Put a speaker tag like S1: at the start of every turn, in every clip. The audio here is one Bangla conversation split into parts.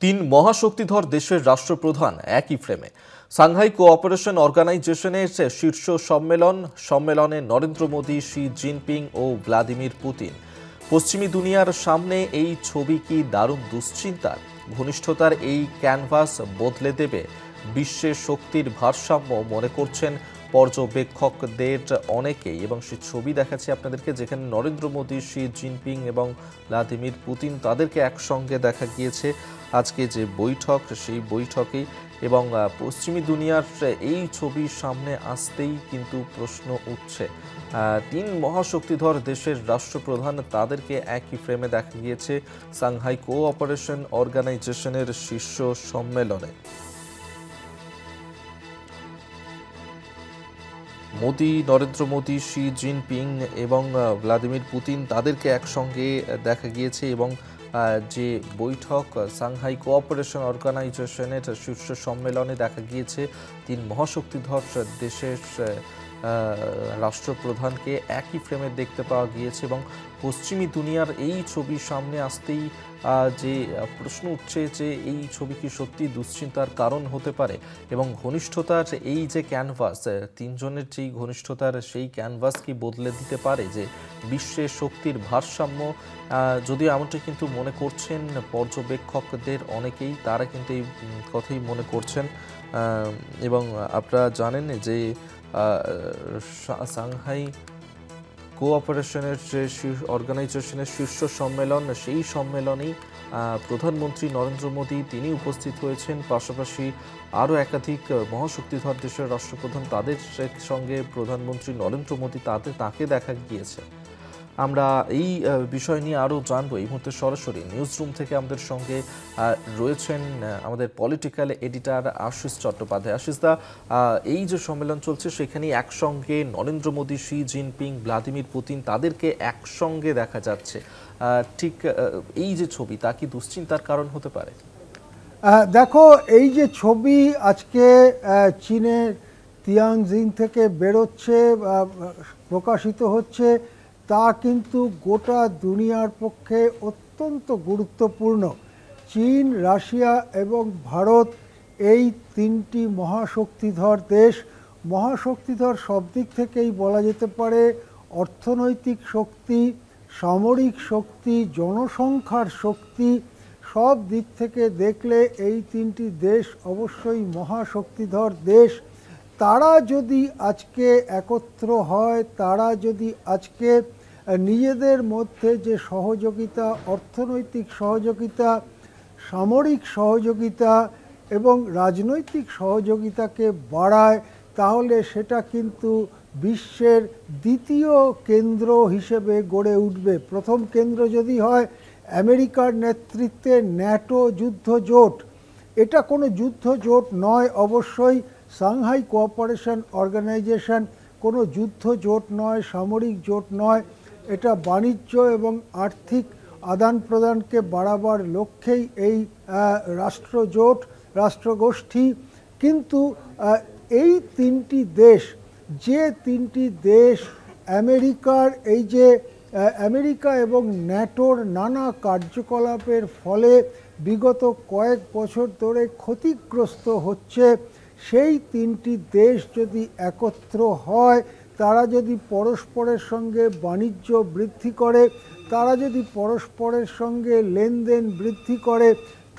S1: তিন মহাশক্তিধর দেশের রাষ্ট্রপ্রধান একই ফ্রেমে। সাংহাই কোঅপারেশন অর্গানাইজেশনের শীর্ষ সম্মেলনে নরেন্দ্র মোদী, শি জিনপিং ও ভ্লাদিমির পুতিন। পশ্চিমী দুনিয়ার সামনে এই ছবি কি দারুণ দুশ্চিন্তার? ঘনিষ্ঠতার এই ক্যানভাস বদলে দেবে বিশ্বের শক্তির ভারসাম্য মনে করছেন পর্যবেক্ষকদের অনেকেই। এবং সেই ছবি দেখাচ্ছি আপনাদেরকে, যেখানে নরেন্দ্র মোদী, শি জিনপিং এবং ভ্লাদিমির পুতিন তাদেরকে একসঙ্গে দেখা গিয়েছে আজকে যে বৈঠক, সেই বৈঠকেই। এবং পশ্চিমী দুনিয়ার এই ছবির সামনে আসতেই কিন্তু প্রশ্ন উঠছে, তিন মহাশক্তিধর দেশের রাষ্ট্রপ্রধান তাদেরকে একই ফ্রেমে দেখা গিয়েছে সাংহাই কোঅপারেশন অর্গানাইজেশনের শীর্ষ সম্মেলনে। নরেন্দ্র মোদী, শি জিনপিং এবং ভ্লাদিমির পুতিন তাদেরকে একসঙ্গে দেখা গিয়েছে। এবং যে বৈঠক সাংহাই কোঅপারেশন অর্গানাইজেশনের শীর্ষ সম্মেলনে দেখা গিয়েছে তিন মহাশক্তিধর দেশের রাষ্ট্রপ্রধানকে একই ফ্রেমে দেখতে পাওয়া গিয়েছে। এবং পশ্চিমী দুনিয়ার এই ছবির সামনে আসতেই যে প্রশ্ন উঠছে যে এই ছবি কি সত্যি দুশ্চিন্তার কারণ হতে পারে? এবং ঘনিষ্ঠতার এই যে ক্যানভাস, তিনজনের যেই ঘনিষ্ঠতার সেই ক্যানভাস কি বদলে দিতে পারে যে বিশ্বের শক্তির ভারসাম্য? যদিও এমনটা কিন্তু মনে করছেন পর্যবেক্ষকদের অনেকেই, তারা কিন্তু এই কথাই মনে করছেন। এবং আপনারা জানেন যে সাংহাই কোঅপারেশনের যে অর্গানাইজেশনের শীর্ষ সম্মেলন, সেই সম্মেলনেই প্রধানমন্ত্রী নরেন্দ্র মোদী তিনি উপস্থিত হয়েছেন। পাশাপাশি আরও একাধিক মহাশক্তিধর দেশের রাষ্ট্রপ্রধান, তাদের সঙ্গে প্রধানমন্ত্রী নরেন্দ্র মোদী তাকে দেখা গিয়েছে। আমরা এই বিষয় নিয়ে আরও জানবো। এই মুহূর্তে সরাসরি নিউজ রুম থেকে আমাদের সঙ্গে রয়েছেন আমাদের পলিটিক্যাল এডিটর আশিস চট্টোপাধ্যায়। আশিসদা, এই যে সম্মেলন চলছে সেখানে একসঙ্গে Narendra Modi, Xi Jinping, Vladimir Putin তাদেরকে একসঙ্গে দেখা যাচ্ছে, ঠিক এই যে ছবি তা কি দুশ্চিন্তার কারণ হতে পারে?
S2: দেখো, এই যে ছবি আজকে চীনের তিয়ানজিং থেকে বেরোচ্ছে, প্রকাশিত হচ্ছে, তা কিন্তু গোটা দুনিয়ার পক্ষে অত্যন্ত গুরুত্বপূর্ণ। চীন, রাশিয়া এবং ভারত এই তিনটি মহাশক্তিধর দেশ। মহাশক্তিধর সব দিক থেকেই বলা যেতে পারে, অর্থনৈতিক শক্তি, সামরিক শক্তি, জনসংখ্যার শক্তি, সব দিক থেকে দেখলে এই তিনটি দেশ অবশ্যই মহাশক্তিধর দেশ। তারা যদি আজকে একত্র হয়, তারা যদি আজকে নিজেদের মধ্যে যে সহযোগিতা, অর্থনৈতিক সহযোগিতা, সামরিক সহযোগিতা এবং রাজনৈতিক সহযোগিতাকে বাড়ায়, তাহলে সেটা কিন্তু বিশ্বের দ্বিতীয় কেন্দ্র হিসেবে গড়ে উঠবে। প্রথম কেন্দ্র যদি হয় আমেরিকার নেতৃত্বে ন্যাটো যুদ্ধ জোট, এটা কোনো যুদ্ধ জোট নয় অবশ্যই। সাংহাই কোঅপারেশন অর্গানাইজেশন কোনো যুদ্ধ জোট নয়, সামরিক জোট নয়। এটা বাণিজ্য এবং আর্থিক আদান প্রদানকে বাড়াবার লক্ষ্যেই এই রাষ্ট্রজোট, রাষ্ট্রগোষ্ঠী। কিন্তু এই তিনটি দেশ, যে তিনটি দেশ আমেরিকার এই যে আমেরিকা এবং ন্যাটোর নানা কার্যকলাপের ফলে বিগত কয়েক বছর ধরে ক্ষতিগ্রস্ত হচ্ছে, সেই তিনটি দেশ যদি একত্র হয়, তারা যদি পরস্পরের সঙ্গে বাণিজ্য বৃদ্ধি করে, তারা যদি পরস্পরের সঙ্গে লেনদেন বৃদ্ধি করে,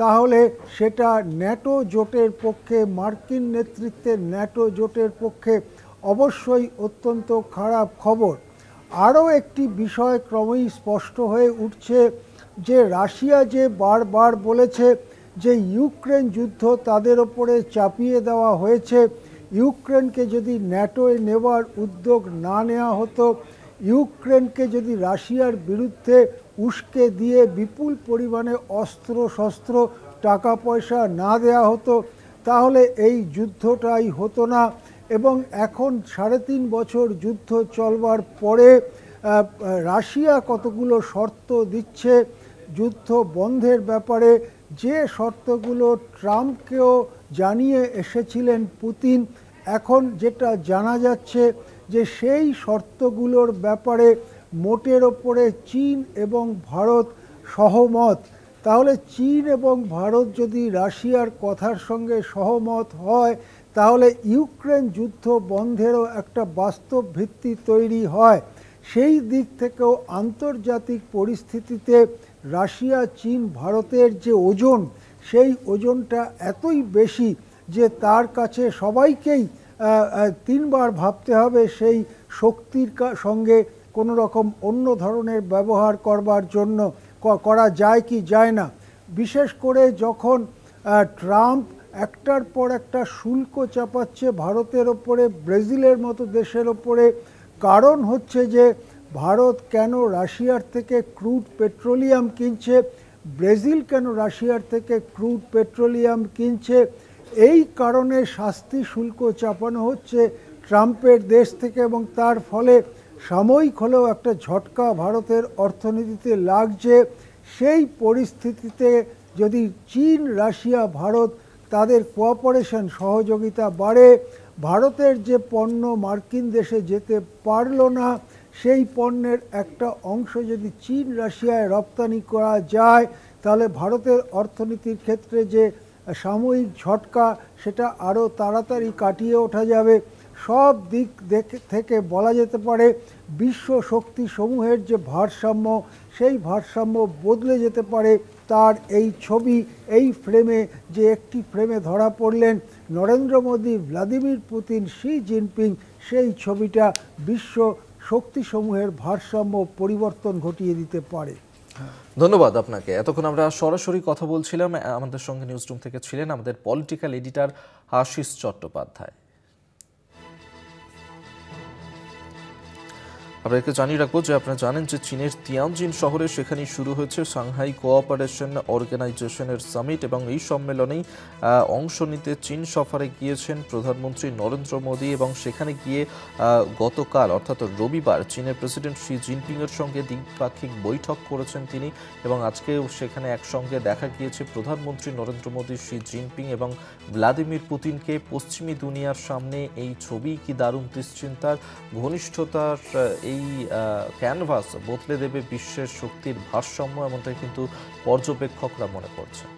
S2: তাহলে সেটা ন্যাটো জোটের পক্ষে, মার্কিন নেতৃত্বের ন্যাটো জোটের পক্ষে অবশ্যই অত্যন্ত খারাপ খবর। আরও একটি বিষয় ক্রমেই স্পষ্ট হয়ে উঠছে যে রাশিয়া যে বারবার বলেছে যে ইউক্রেন যুদ্ধ তাদের ওপরে চাপিয়ে দেওয়া হয়েছে, ইউক্রেনকে যদি ন্যাটোয় নেওয়ার উদ্যোগ না নেওয়া হতো, ইউক্রেনকে যদি রাশিয়ার বিরুদ্ধে উস্কে দিয়ে বিপুল পরিমাণে অস্ত্র শস্ত্র, টাকা পয়সা না দেওয়া হতো, তাহলে এই যুদ্ধটাই হতো না। এবং এখন 3.5 বছর যুদ্ধ চলবার পরে রাশিয়া কতগুলো শর্ত দিচ্ছে যুদ্ধ বন্ধের ব্যাপারে, যে শর্তগুলো ট্রাম্পকেও জানিয়ে এসেছিলেন পুতিন। এখন যেটা জানা যাচ্ছে যে সেই শর্তগুলোর ব্যাপারে মোটের ওপরে চীন এবং ভারত সহমত। তাহলে চীন এবং ভারত যদি রাশিয়ার কথার সঙ্গে সহমত হয়, তাহলে ইউক্রেন যুদ্ধ বন্ধেরও একটা বাস্তব ভিত্তি তৈরি হয়। সেই দিক থেকেও আন্তর্জাতিক পরিস্থিতিতে রাশিয়া, চীন, ভারতের যে ওজন, সেই ওজনটা এতই বেশি যে তার কাছে সবাইকেই তিনবার ভাবতে হবে সেই শক্তির সঙ্গে কোনো রকম অন্য ধরনের ব্যবহার করবার জন্য করা যায় কি যায় না। বিশেষ করে যখন ট্রাম্প একটার পর একটা শুল্ক চাপাচ্ছে ভারতের ওপরে, ব্রাজিলের মতো দেশের ওপরে। কারণ হচ্ছে যে ভারত কেন রাশিয়ার থেকে ক্রুড পেট্রোলিয়াম কিনছে, ব্রাজিল কেন রাশিয়ার থেকে ক্রুড পেট্রোলিয়াম কিনছে, এই কারণে শাস্তি শুল্ক চাপানো হচ্ছে ট্রাম্পের দেশ থেকে, এবং তার ফলে সাময়িক হলেও একটা ঝটকা ভারতের অর্থনীতিতে লাগছে। সেই পরিস্থিতিতে যদি চীন, রাশিয়া, ভারত তাদের কোঅপারেশন, সহযোগিতা বাড়ে, ভারতের যে পণ্য মার্কিন দেশে যেতে পারলো না, সেই পণ্যের একটা অংশ যদি চীন, রাশিয়ায় রপ্তানি করা যায়, তাহলে ভারতের অর্থনীতির ক্ষেত্রে যে সাময়িক ঝটকা, সেটা আরও তাড়াতাড়ি কাটিয়ে ওঠা যাবে। সব দিক থেকে বলা যেতে পারে বিশ্ব শক্তি সমূহের যে ভারসাম্য, সেই ভারসাম্য বদলে যেতে পারে। তার এই ছবি, এই ফ্রেমে, যে একটি ফ্রেমে ধরা পড়লেন Narendra Modi, Vladimir Putin, Xi Jinping, সেই ছবিটা বিশ্ব শক্তিসমূহের ভারসাম্য পরিবর্তন ঘটিয়ে দিতে পারে।
S1: ধন্যবাদ আপনাকে। এতক্ষণ আমরা সরাসরি কথা বলছিলাম। আমাদের সঙ্গে নিউজ রুম থেকে ছিলেন আমাদের পলিটিক্যাল এডিটর আশিস চট্টোপাধ্যায়। আপনাদেরকে জানিয়ে রাখবো যে আপনারা জানেন যে চীনের তিয়ানজিন শহরে সেখানেই শুরু হয়েছে সাংহাই কোঅপারেশন অর্গানাইজেশনের সামিট, এবং এই সম্মেলনেই অংশ নিতে চীন সফরে গিয়েছেন প্রধানমন্ত্রী নরেন্দ্র মোদী, এবং সেখানে গিয়ে গতকাল অর্থাৎ রবিবার চীনের প্রেসিডেন্ট শি জিনপিংয়ের সঙ্গে দ্বিপাক্ষিক বৈঠক করেছেন তিনি, এবং আজকেও সেখানে একসঙ্গে দেখা গিয়েছে প্রধানমন্ত্রী নরেন্দ্র মোদী, শি জিনপিং এবং ভ্লাদিমির পুতিনকে। পশ্চিমী দুনিয়ার সামনে এই ছবি কি দারুণ দুশ্চিন্তার, ঘনিষ্ঠতার এই ক্যানভাস বদলে দেবে বিশ্বের শক্তির ভারসাম্য, এমনটাই কিন্তু পর্যবেক্ষকরা মনে করছেন।